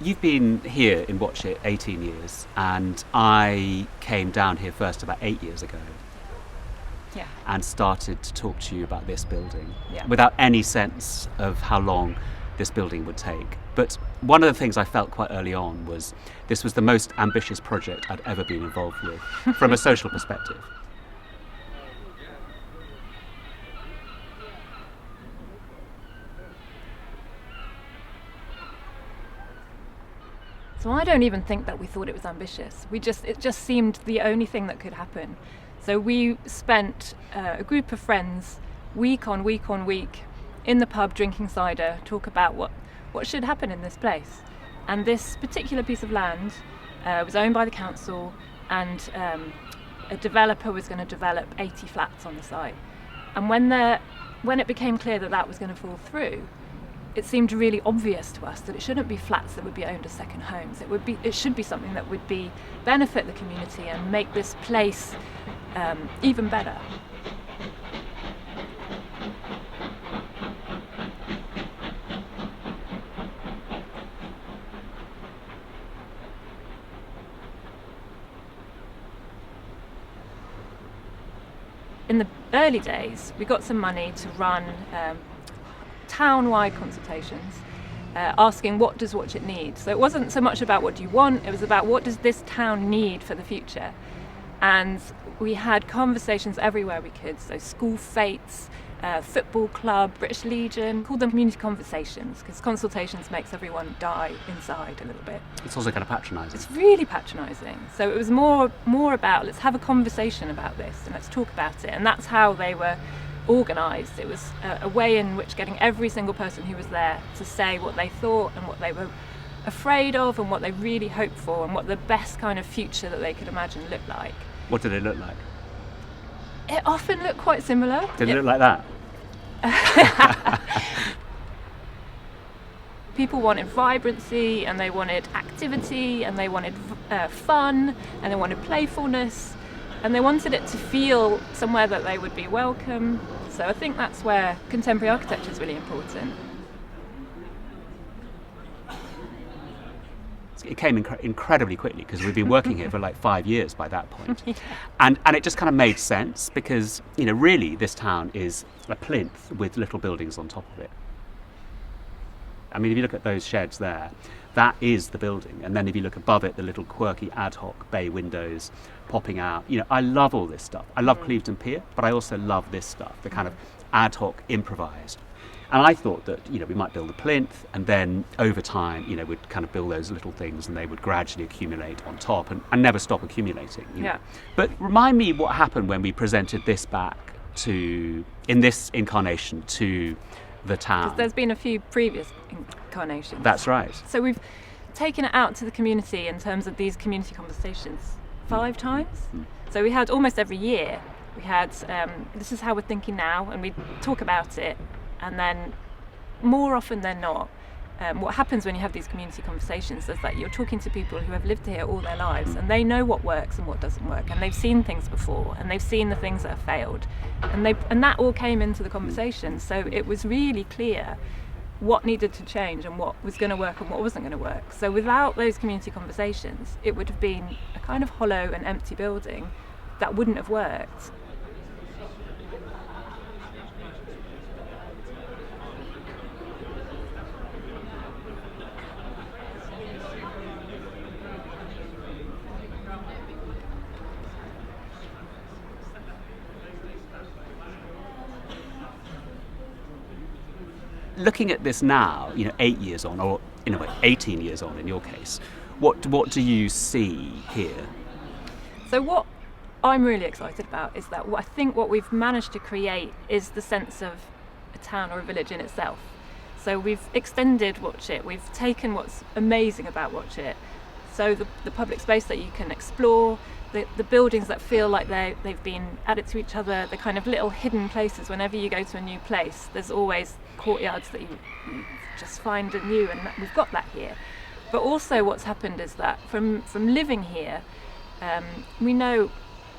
you've been here in Watchet 18 years, and I came down here first about 8 years ago. Yeah. And started to talk to you about this building Yeah. without any sense of how long this building would take. But one of the things I felt quite early on was this was the most ambitious project I'd ever been involved with from a social perspective. So I don't even think that we thought it was ambitious. It just seemed the only thing that could happen. So we spent a group of friends week on week in the pub drinking cider, talk about what should happen in this place. And this particular piece of land was owned by the council, and a developer was going to develop 80 flats on the site. And when it became clear that that was going to fall through, it seemed really obvious to us that it shouldn't be flats that would be owned as second homes. It should be something that would benefit the community and make this place even better. In the early days, we got some money to run town-wide consultations, asking what does Watchet need. So it wasn't so much about what do you want, it was about what does this town need for the future. And we had conversations everywhere we could, so school fetes, football club, British Legion, called them community conversations, because consultations makes everyone die inside a little bit. It's also kind of patronising. It's really patronising. So it was more about let's have a conversation about this and let's talk about it. And that's how they were organised. It was a way in which getting every single person who was there to say what they thought and what they were afraid of and what they really hoped for and what the best kind of future that they could imagine looked like. What did it look like? It often looked quite similar. Did it look like that? People wanted vibrancy, and they wanted activity, and they wanted fun, and they wanted playfulness, and they wanted it to feel somewhere that they would be welcome. So I think that's where contemporary architecture is really important. It came incredibly quickly because we've been working here for like 5 years by that point. Yeah. And it just kind of made sense because, really this town is a plinth with little buildings on top of it. I mean, if you look at those sheds there, that is the building. And then if you look above it, the little quirky ad hoc bay windows popping out. I love all this stuff. I love Clevedon Pier, but I also love this stuff, the kind of ad hoc improvised. And I thought that, we might build a plinth and then over time, we'd kind of build those little things and they would gradually accumulate on top and never stop accumulating. Yeah. But remind me what happened when we presented this back in this incarnation to the town. Because there's been a few previous incarnations. That's right. So we've taken it out to the community in terms of these community conversations 5 times. So we had almost every year. We had, this is how we're thinking now, and we talk about it. And then more often than not, what happens when you have these community conversations is that you're talking to people who have lived here all their lives and they know what works and what doesn't work, and they've seen things before and they've seen the things that have failed, and that all came into the conversation. So it was really clear what needed to change and what was going to work and what wasn't going to work. So without those community conversations, it would have been a kind of hollow and empty building that wouldn't have worked. Looking at this now, 8 years on, or in a way 18 years on in your case, what do you see here? So what I'm really excited about is that I think what we've managed to create is the sense of a town or a village in itself. So we've extended Watchet, we've taken what's amazing about Watchet, so the public space that you can explore, the buildings that feel like they've been added to each other, the kind of little hidden places. Whenever you go to a new place, there's always courtyards that you just find anew, and we've got that here. But also what's happened is that from living here, we know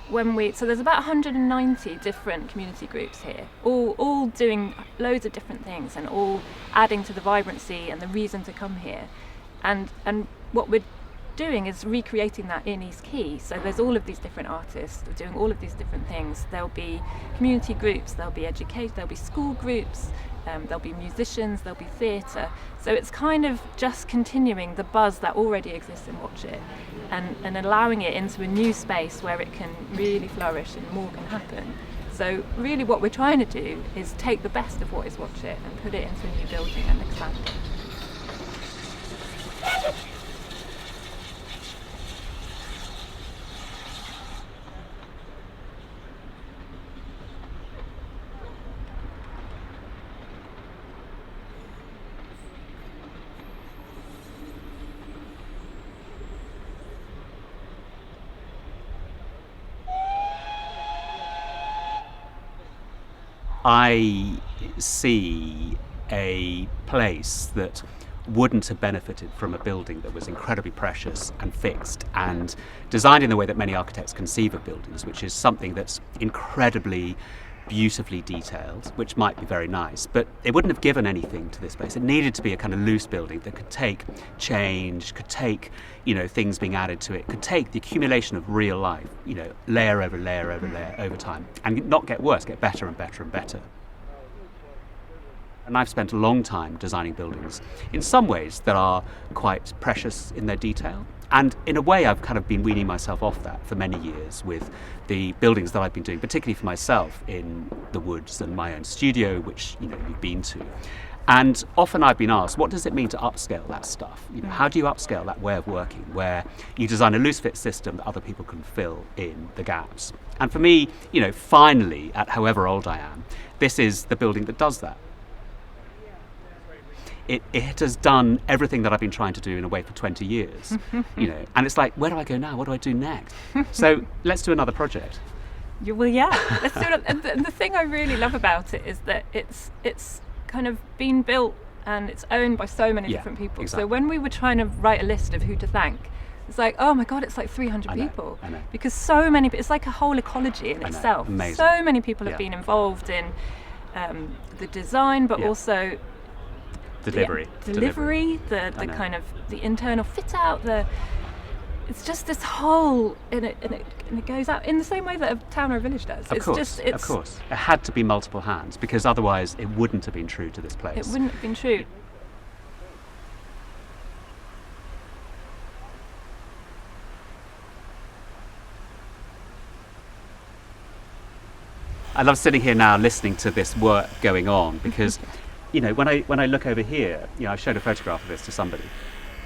so there's about 190 different community groups here, all doing loads of different things and all adding to the vibrancy and the reason to come here. And what we're doing is recreating that in East Quay. So there's all of these different artists doing all of these different things. There'll be community groups, there'll be education, there'll be school groups, there'll be musicians, there'll be theatre. So it's kind of just continuing the buzz that already exists in Watchet and allowing it into a new space where it can really flourish and more can happen. So really what we're trying to do is take the best of what is Watchet and put it into a new building and expand it. I see a place that wouldn't have benefited from a building that was incredibly precious and fixed and designed in the way that many architects conceive of buildings, which is something that's incredibly beautifully detailed, which might be very nice, but it wouldn't have given anything to this place. It needed to be a kind of loose building that could take change, could take, things being added to it, could take the accumulation of real life, layer over layer over layer over time, and not get worse, get better and better and better. And I've spent a long time designing buildings in some ways that are quite precious in their detail. And in a way, I've kind of been weaning myself off that for many years with the buildings that I've been doing, particularly for myself in the woods and my own studio, which you've been to. And often I've been asked, what does it mean to upscale that stuff? How do you upscale that way of working where you design a loose fit system that other people can fill in the gaps? And for me, finally, at however old I am, this is the building that does that. It has done everything that I've been trying to do in a way for 20 years, and it's like, where do I go now? What do I do next? So let's do another project. Well, yeah, let's do it. And the thing I really love about it is that it's kind of been built and it's owned by so many different people. Exactly. So when we were trying to write a list of who to thank, it's like, oh my God, it's like 300 people. I know. Because so many, it's like a whole ecology in itself. Amazing. So many people have been involved in the design, but also delivery, the kind of the internal fit out, it's just this whole, and it goes out in the same way that a town or a village does. Of course. It had to be multiple hands because otherwise it wouldn't have been true to this place. It wouldn't have been true. I love sitting here now listening to this work going on because when I look over here, I showed a photograph of this to somebody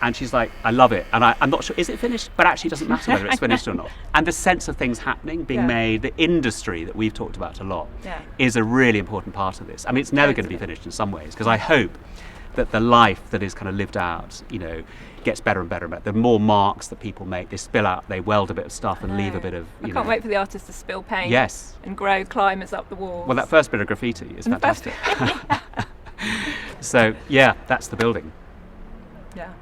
and she's like, I love it. And I'm not sure, is it finished? But actually it doesn't matter whether it's finished or not. And the sense of things happening, being made, the industry that we've talked about a lot is a really important part of this. I mean, it's never going to be finished in some ways because I hope that the life that is kind of lived out, gets better and better and better. The more marks that people make, they spill out, they weld a bit of stuff and leave a bit of, I can't wait for the artist to spill paint and grow climbers up the walls. Well, that first bit of graffiti is fantastic. So, that's the building. Yeah.